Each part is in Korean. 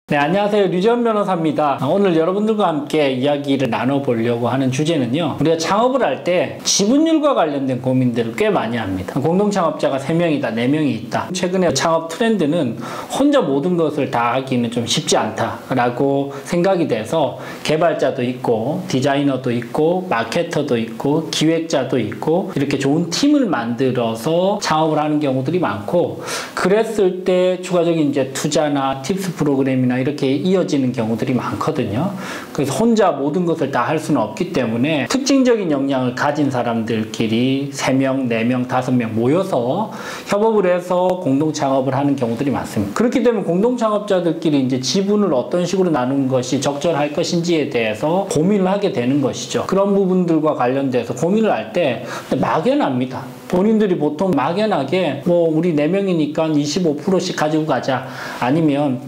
네, 안녕하세요. 류지원 변호사입니다. 오늘 여러분들과 함께 이야기를 나눠보려고 하는 주제는요. 우리가 창업을 할 때 지분율과 관련된 고민들을 꽤 많이 합니다. 공동창업자가 3명이다, 4명이 있다. 최근에 창업 트렌드는 혼자 모든 것을 다 하기는 좀 쉽지 않다라고 생각이 돼서 개발자도 있고, 디자이너도 있고, 마케터도 있고, 기획자도 있고, 이렇게 좋은 팀을 만들어서 창업을 하는 경우들이 많고, 그랬을 때 추가적인 이제 투자나 팁스 프로그램이나 이렇게 이어지는 경우들이 많거든요. 그래서 혼자 모든 것을 다 할 수는 없기 때문에 특징적인 역량을 가진 사람들끼리 3명, 4명, 5명 모여서 협업을 해서 공동 창업을 하는 경우들이 많습니다. 그렇기 때문에 공동 창업자들끼리 이제 지분을 어떤 식으로 나누는 것이 적절할 것인지에 대해서 고민을 하게 되는 것이죠. 그런 부분들과 관련돼서 고민을 할 때 막연합니다. 본인들이 보통 막연하게 우리 4명이니까 25%씩 가지고 가자, 아니면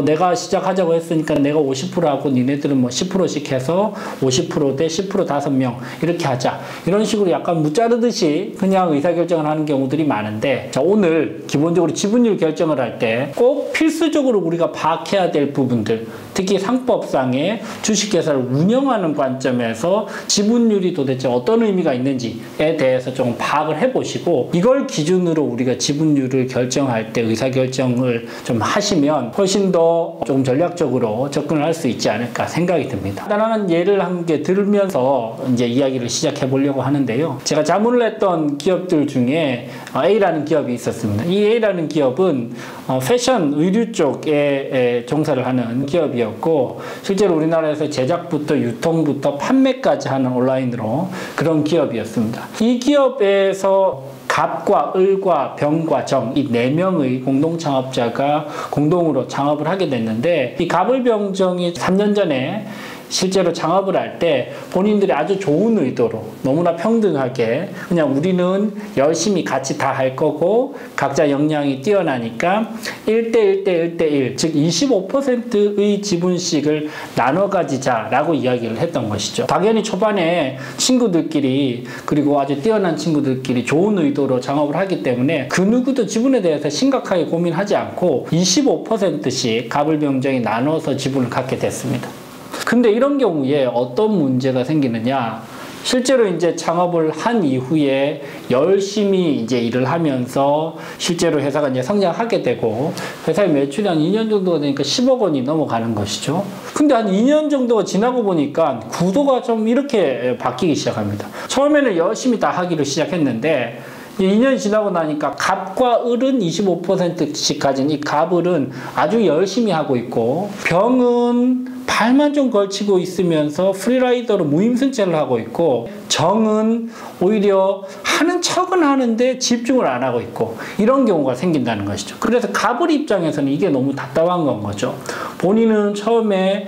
내가 시작하자고 했으니까 내가 50%하고 니네들은 10%씩 해서 50% 대 10% 5명 이렇게 하자, 이런 식으로 약간 무자르듯이 그냥 의사결정을 하는 경우들이 많은데, 자, 오늘 기본적으로 지분율 결정을 할 때 꼭 필수적으로 우리가 파악해야 될 부분들, 특히 상법상의 주식회사를 운영하는 관점에서 지분율이 도대체 어떤 의미가 있는지에 대해서 좀 파악을 해보시고, 이걸 기준으로 우리가 지분율을 결정할 때 의사결정을 좀 하시면 훨씬 더 조금 전략적으로 접근을 할 수 있지 않을까 생각이 듭니다. 간단한 예를 한 개 들으면서 이제 이야기를 시작해 보려고 하는데요. 제가 자문을 했던 기업들 중에 A라는 기업이 있었습니다. 이 A라는 기업은 패션 의류 쪽에 종사를 하는 기업이었고, 실제로 우리나라에서 제작부터 유통부터 판매까지 하는 온라인으로 그런 기업이었습니다. 이 기업에서 갑과 을과 병과 정, 이 4명의 공동창업자가 공동으로 창업을 하게 됐는데, 이 갑을병정이 3년 전에 실제로 창업을 할 때 본인들이 아주 좋은 의도로 너무나 평등하게 그냥 우리는 열심히 같이 다 할 거고 각자 역량이 뛰어나니까 1대1대1대1, 즉 25%의 지분씩을 나눠 가지자라고 이야기를 했던 것이죠. 당연히 초반에 친구들끼리, 그리고 아주 뛰어난 친구들끼리 좋은 의도로 창업을 하기 때문에 그 누구도 지분에 대해서 심각하게 고민하지 않고 25%씩 갑을병정이 나눠서 지분을 갖게 됐습니다. 근데 이런 경우에 어떤 문제가 생기느냐? 실제로 이제 창업을 한 이후에 열심히 이제 일을 하면서 실제로 회사가 이제 성장하게 되고, 회사의 매출이 한 2년 정도가 되니까 10억 원이 넘어가는 것이죠. 근데 한 2년 정도가 지나고 보니까 구도가 좀 이렇게 바뀌기 시작합니다. 처음에는 열심히 다 하기로 시작했는데 2년이 지나고 나니까 갑과 을은 25%씩 가진 이 갑을은 아주 열심히 하고 있고, 병은 발만 좀 걸치고 있으면서 프리라이더로 무임승차를 하고 있고, 정은 오히려 하는 척은 하는데 집중을 안 하고 있고, 이런 경우가 생긴다는 것이죠. 그래서 갑을 입장에서는 이게 너무 답답한 건 거죠. 본인은 처음에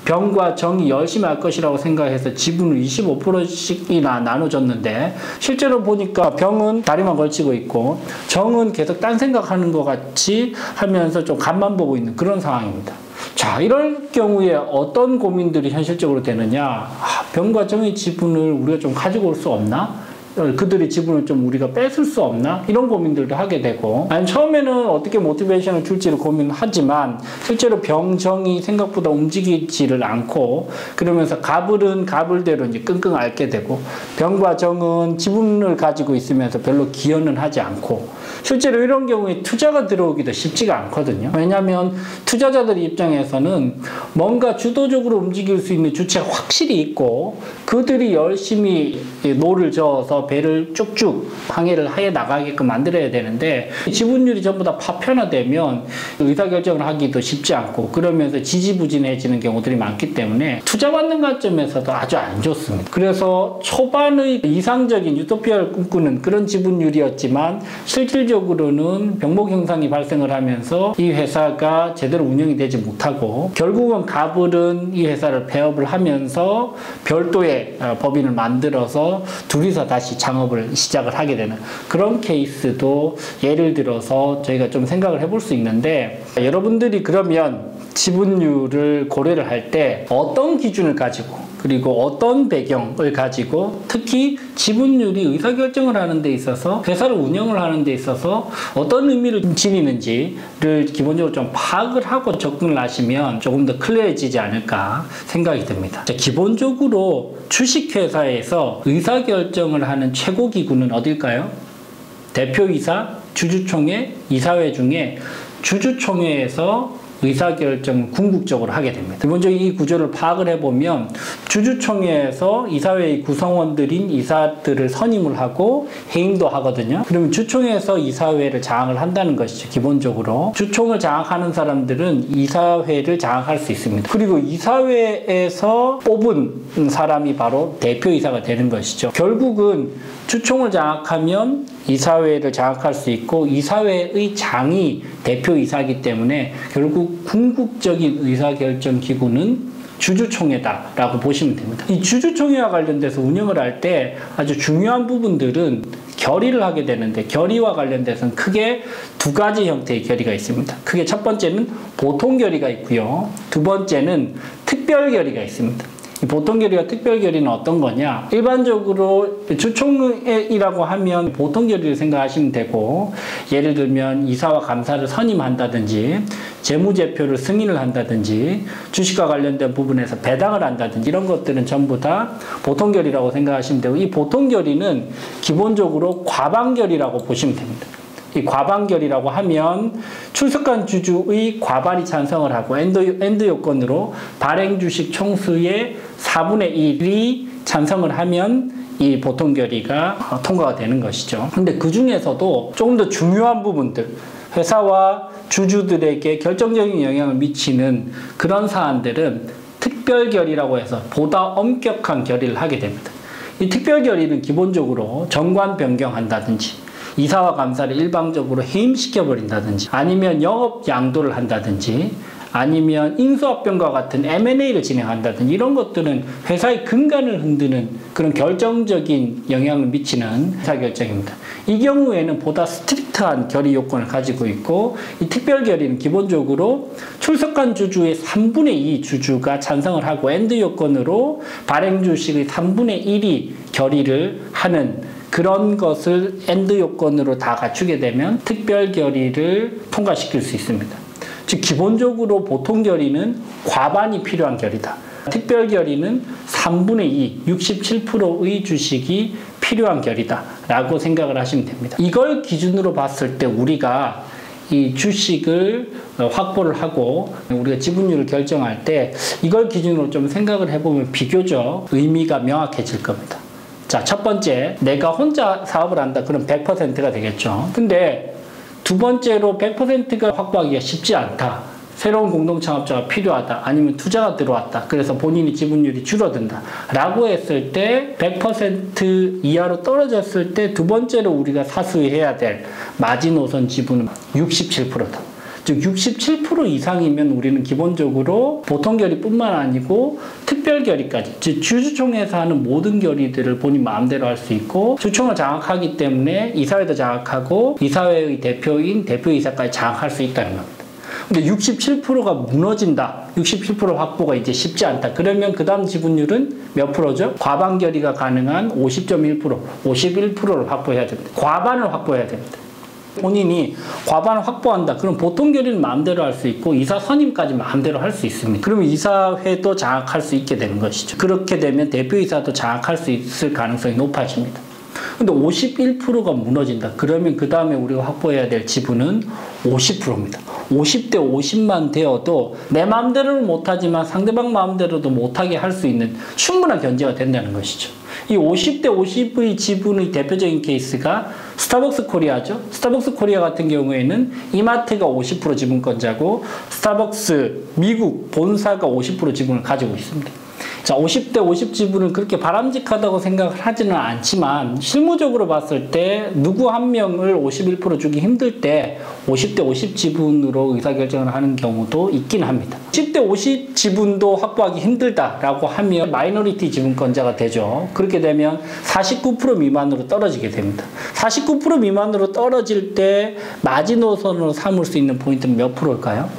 병과 정이 열심히 할 것이라고 생각해서 지분을 25%씩이나 나눠줬는데, 실제로 보니까 병은 다리만 걸치고 있고 정은 계속 딴 생각하는 것 같이 하면서 좀 간만 보고 있는 그런 상황입니다. 자, 이럴 경우에 어떤 고민들이 현실적으로 되느냐? 병과 정의 지분을 우리가 좀 가지고 올 수 없나? 그들의 지분을 좀 우리가 뺏을 수 없나? 이런 고민들도 하게 되고, 아니 처음에는 어떻게 모티베이션을 줄지를 고민하지만 실제로 병정이 생각보다 움직이지를 않고, 그러면서 갑을은 갑을대로 이제 끙끙 앓게 되고, 병과 정은 지분을 가지고 있으면서 별로 기여는 하지 않고, 실제로 이런 경우에 투자가 들어오기도 쉽지가 않거든요. 왜냐하면 투자자들 입장에서는 뭔가 주도적으로 움직일 수 있는 주체가 확실히 있고, 그들이 열심히 노를 저어서 배를 쭉쭉 항해를 해 나가게끔 만들어야 되는데, 지분율이 전부 다 파편화되면 의사결정을 하기도 쉽지 않고, 그러면서 지지부진해지는 경우들이 많기 때문에 투자받는 관점에서도 아주 안 좋습니다. 그래서 초반의 이상적인 유토피아를 꿈꾸는 그런 지분율이었지만 실질적으로는 병목 현상이 발생을 하면서 이 회사가 제대로 운영이 되지 못하고, 결국은 갑을은 이 회사를 폐업을 하면서 별도의 법인을 만들어서 둘이서 다시 창업을 시작을 하게 되는 그런 케이스도 예를 들어서 저희가 좀 생각을 해볼 수 있는데, 여러분들이 그러면 지분율을 고려를 할 때 어떤 기준을 가지고 그리고 어떤 배경을 가지고 특히 지분율이 의사결정을 하는 데 있어서 회사를 운영을 하는 데 있어서 어떤 의미를 지니는지를 기본적으로 좀 파악을 하고 접근을 하시면 조금 더 클리어해지지 않을까 생각이 듭니다. 자, 기본적으로 주식회사에서 의사결정을 하는 최고기구는 어딜까요? 대표이사, 주주총회, 이사회 중에 주주총회에서 의사결정을 궁극적으로 하게 됩니다. 기본적인 이 구조를 파악을 해보면 주주총회에서 이사회의 구성원들인 이사들을 선임을 하고 해임도 하거든요. 그러면 주총회에서 이사회를 장악을 한다는 것이죠. 기본적으로 주총을 장악하는 사람들은 이사회를 장악할 수 있습니다. 그리고 이사회에서 뽑은 사람이 바로 대표이사가 되는 것이죠. 결국은 주총을 장악하면 이사회를 장악할 수 있고 이사회의 장이 대표이사이기 때문에 결국 궁극적인 의사결정 기구는 주주총회다라고 보시면 됩니다. 이 주주총회와 관련돼서 운영을 할 때 아주 중요한 부분들은 결의를 하게 되는데 결의와 관련돼서는 크게 두 가지 형태의 결의가 있습니다. 크게 첫 번째는 보통 결의가 있고요. 두 번째는 특별 결의가 있습니다. 보통 결의와 특별 결의는 어떤 거냐? 일반적으로 주총회라고 하면 보통 결의를 생각하시면 되고, 예를 들면 이사와 감사를 선임한다든지 재무제표를 승인을 한다든지 주식과 관련된 부분에서 배당을 한다든지 이런 것들은 전부 다 보통 결의라고 생각하시면 되고, 이 보통 결의는 기본적으로 과반 결의라고 보시면 됩니다. 이 과반결이라고 하면 출석한 주주의 과반이 찬성을 하고 엔드 요건으로 발행 주식 총수의 4분의 1이 찬성을 하면 이 보통 결의가 통과가 되는 것이죠. 근데 그 중에서도 조금 더 중요한 부분들, 회사와 주주들에게 결정적인 영향을 미치는 그런 사안들은 특별 결의라고 해서 보다 엄격한 결의를 하게 됩니다. 이 특별 결의는 기본적으로 정관 변경한다든지 이사와 감사를 일방적으로 해임시켜버린다든지 아니면 영업 양도를 한다든지 아니면 인수합병과 같은 M&A를 진행한다든지 이런 것들은 회사의 근간을 흔드는 그런 결정적인 영향을 미치는 의사결정입니다. 이 경우에는 보다 스트릭트한 결의 요건을 가지고 있고, 이 특별 결의는 기본적으로 출석한 주주의 3분의 2 주주가 찬성을 하고 엔드 요건으로 발행 주식의 3분의 1이 결의를 하는 그런 것을 엔드 요건으로 다 갖추게 되면 특별 결의를 통과시킬 수 있습니다. 즉 기본적으로 보통 결의는 과반이 필요한 결의다. 특별 결의는 3분의 2, 67%의 주식이 필요한 결의다 라고 생각을 하시면 됩니다. 이걸 기준으로 봤을 때 우리가 이 주식을 확보를 하고 우리가 지분율을 결정할 때 이걸 기준으로 좀 생각을 해보면 비교적 의미가 명확해질 겁니다. 자, 첫 번째, 내가 혼자 사업을 한다. 그럼 100%가 되겠죠. 근데 두 번째로 100%가 확보하기가 쉽지 않다. 새로운 공동창업자가 필요하다. 아니면 투자가 들어왔다. 그래서 본인이 지분율이 줄어든다. 라고 했을 때 100% 이하로 떨어졌을 때 두 번째로 우리가 사수해야 될 마지노선 지분은 67%다. 즉 67% 이상이면 우리는 기본적으로 보통 결의뿐만 아니고 특별 결의까지, 즉 주주총회에서 하는 모든 결의들을 본인 마음대로 할 수 있고, 주총을 장악하기 때문에 이사회도 장악하고 이사회의 대표인 대표이사까지 장악할 수 있다는 겁니다. 근데 67%가 무너진다. 67% 확보가 이제 쉽지 않다. 그러면 그 다음 지분율은 몇 프로죠? 과반 결의가 가능한 50.1%, 51%를 확보해야 됩니다. 과반을 확보해야 됩니다. 본인이 과반을 확보한다. 그럼 보통 결의는 마음대로 할 수 있고 이사 선임까지 마음대로 할 수 있습니다. 그러면 이사회도 장악할 수 있게 되는 것이죠. 그렇게 되면 대표이사도 장악할 수 있을 가능성이 높아집니다. 근데 51%가 무너진다. 그러면 그 다음에 우리가 확보해야 될 지분은 50%입니다. 50대 50만 되어도 내 마음대로는 못하지만 상대방 마음대로도 못하게 할 수 있는 충분한 견제가 된다는 것이죠. 이 50대 50의 지분의 대표적인 케이스가 스타벅스 코리아죠. 스타벅스 코리아 같은 경우에는 이마트가 50% 지분권자고 스타벅스 미국 본사가 50% 지분을 가지고 있습니다. 자, 50대 50 지분은 그렇게 바람직하다고 생각을 하지는 않지만 실무적으로 봤을 때 누구 한 명을 51% 주기 힘들 때 50대 50 지분으로 의사결정을 하는 경우도 있긴 합니다. 10대 50 지분도 확보하기 힘들다라고 하면 마이너리티 지분권자가 되죠. 그렇게 되면 49% 미만으로 떨어지게 됩니다. 49% 미만으로 떨어질 때 마지노선으로 삼을 수 있는 포인트는 몇 프로일까요?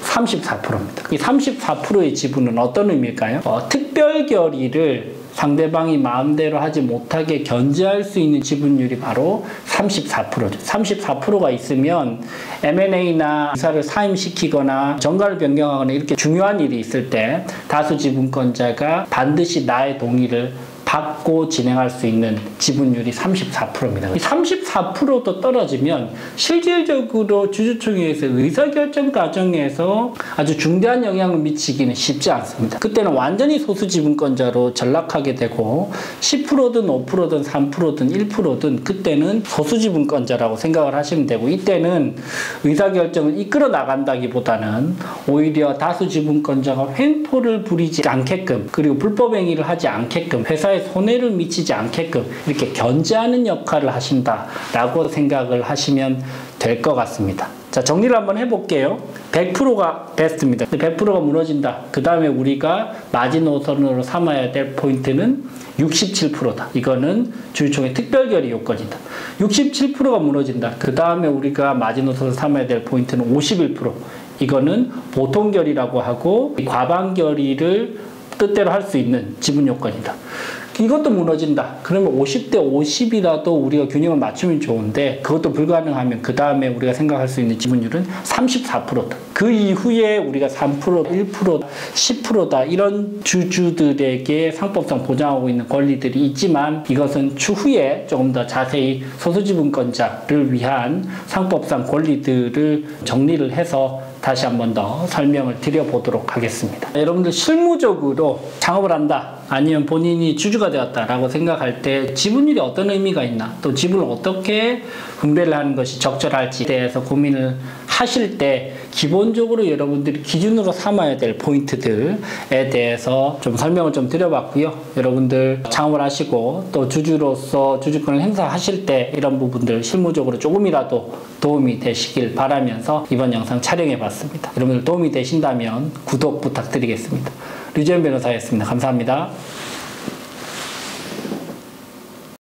34%입니다. 이 34%의 지분은 어떤 의미일까요? 특별 결의를 상대방이 마음대로 하지 못하게 견제할 수 있는 지분율이 바로 34%죠. 34%가 있으면 M&A나 이사를 사임시키거나 정가를 변경하거나 이렇게 중요한 일이 있을 때 다수 지분권자가 반드시 나의 동의를 받고 진행할 수 있는 지분율이 34%입니다. 이 34%도 떨어지면 실질적으로 주주총회에서 의사결정 과정에서 아주 중대한 영향을 미치기는 쉽지 않습니다. 그때는 완전히 소수 지분권자로 전락하게 되고 10%든 5%든 3%든 1%든 그때는 소수 지분권자라고 생각을 하시면 되고, 이때는 의사결정을 이끌어 나간다기보다는 오히려 다수 지분권자가 횡포를 부리지 않게끔, 그리고 불법 행위를 하지 않게끔, 회사에 손해를 미치지 않게끔 이렇게 견제하는 역할을 하신다라고 생각을 하시면 될 것 같습니다. 자, 정리를 한번 해볼게요. 100%가 베스트입니다. 100%가 무너진다. 그 다음에 우리가 마지노선으로 삼아야 될 포인트는 67%다. 이거는 주주총회 특별결의 요건이다. 67%가 무너진다. 그 다음에 우리가 마지노선으로 삼아야 될 포인트는 51%. 이거는 보통결의라고 하고 과반결의를 뜻대로 할 수 있는 지분 요건이다. 이것도 무너진다. 그러면 50대 50이라도 우리가 균형을 맞추면 좋은데 그것도 불가능하면 그 다음에 우리가 생각할 수 있는 지분율은 34%다. 그 이후에 우리가 3%, 1%, 10%다. 이런 주주들에게 상법상 보장하고 있는 권리들이 있지만 이것은 추후에 조금 더 자세히 소수지분권자를 위한 상법상 권리들을 정리를 해서 다시 한 번 더 설명을 드려보도록 하겠습니다. 여러분들 실무적으로 창업을 한다, 아니면 본인이 주주가 되었다라고 생각할 때 지분율이 어떤 의미가 있나, 또 지분을 어떻게 분배를 하는 것이 적절할지에 대해서 고민을 하실 때 기본적으로 여러분들이 기준으로 삼아야 될 포인트들에 대해서 좀 설명을 좀 드려봤고요. 여러분들 창업을 하시고 또 주주로서 주주권을 행사하실 때 이런 부분들 실무적으로 조금이라도 도움이 되시길 바라면서 이번 영상 촬영해봤습니다. 여러분들 도움이 되신다면 구독 부탁드리겠습니다. 류재현 변호사였습니다. 감사합니다.